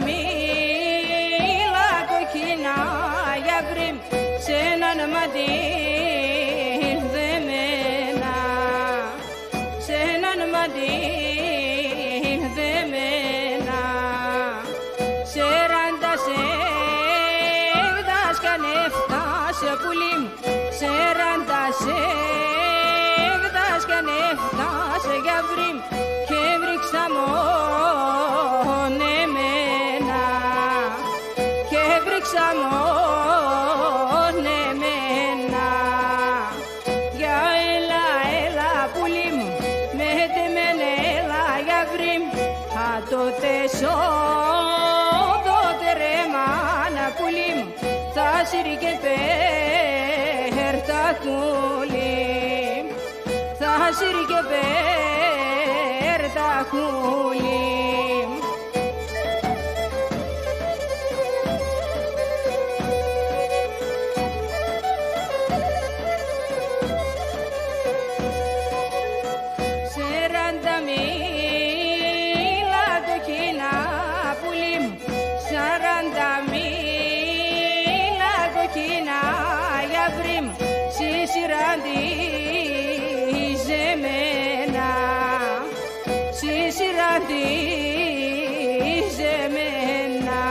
μήλα κοκκινά για βρήμ σ' έναν μαντί δεμένα, σ' έναν μαντί δεμένα. Σέραντα σέβδας κανεφτά σε πουλί μου, σέραντα σέβδας κανεφτά σε για βρήμ και βρήξα μόνο εμένα, και βρήξα μόνο εμένα. Για έλα, έλα πουλί μου, με τεμένε έλα για βρήμ, α τότε τότε ρε μάνα πουλί μου, θα σύρει και πέρτα κουλί, θα σύρει και πέρτα κουλί. Σέραντα μήλα κοκκινά πουλί μου, σαράντα μήλα κοκκινά για βρήμ συσυραντίζεμένα, συσυραντίζεμένα.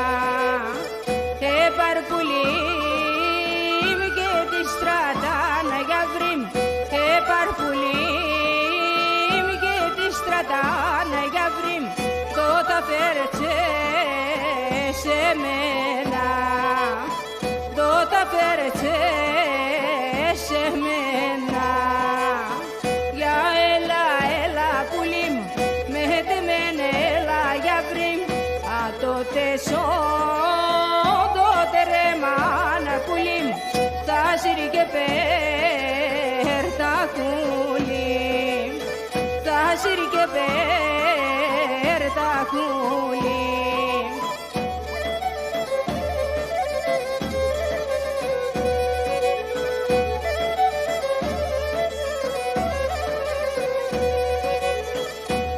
Επαρπουλί μου και τη στρατάνα για βρήμ, επαρπουλί μου και τη στρατάνα για βρήμ, τότε φέρετσε σε μένα, τότε φέρετσε σε μένα. Για έλα, έλα πουλί μου, με τεμένε έλα για βρήμ, α τότε τότε ρε μάνα πουλί μου, θα σύρει και πέρτα κουλί, θα σύρει και πέρτα κουλί.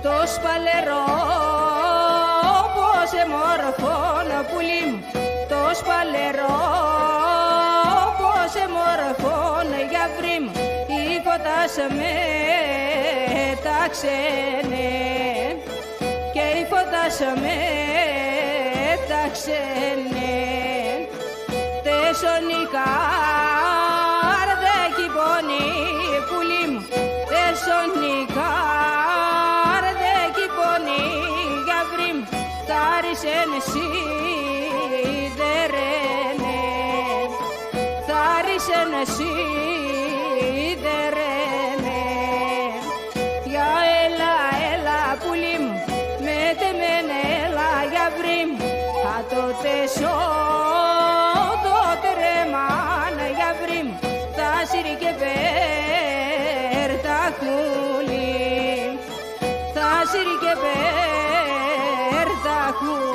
Το σπαλερό πως εμορφώνω πουλί μου, το σπαλερό πως εμορφώνω για βρήμ, η φωτά σε μετάξενε, και η φωτά σε μετάξενε. Τεσσονικάρ δεν κυπώνει πουλί μου, τεσσονικάρ δεν κυπώνει για βρήμ, θάρισεν σίδερενε, θάρισεν σίδερενε. Για έλα, έλα πουλί μου, με τεμένε έλα για βρήμ, α τότε τότε ρε μάνα για βρήμ, θα σύρει και πέρτα κουλί, θα σύρει και πέρτα κουλί.